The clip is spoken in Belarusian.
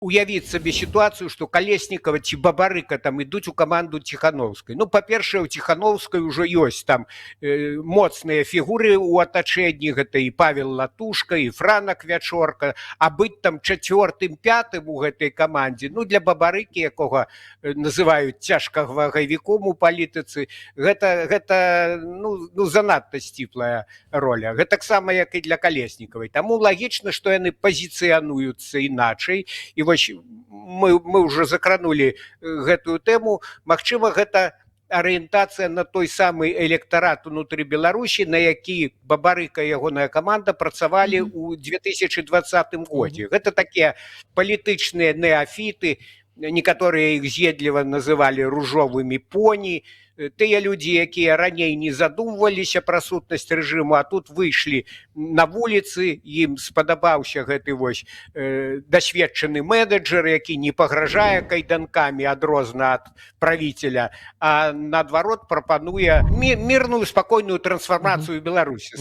уявіць сабе сітуацыю, што Калеснікава ці Бабарыка там ідуць у каманду Ціхановскай. Ну, па-першае, у Ціхановскай ужо ёсць там моцныя фігуры ў атачэнні, гэта і Павел Латушка, і Франак Вячорка, а быць там чацвёртым, пятым у гэтай камандзе, ну, для Бабарыкі, якога называюць цяжкавагавіком у палітыцы, гэта занадта сціплая роля. Гэтаксама, як і для Калеснікавай. Таму лагічна, што яны пазіцыянуюцца іначай, і мы уже закранули гэтую тэму. Магчыма, гэта арыентацыя на той самы электарат унутры Беларусі, на які Бабарыка і ягоная каманда працавалі ў 2020 годзе. Гэта такія палітычныя неафіты, некаторыя іх з'едліва называлі ружовымі поні, тыя людзі, якія раней не задумваліся пра сутнасць рэжыму, а тут выйшлі на вуліцы, ім спадабаўся гэты вось дасведчаны менеджер, які не пагражае кайданкамі адрозна ад правіцеля, а наадварот прапануе мірную спакойную трансфармацыю Беларусі.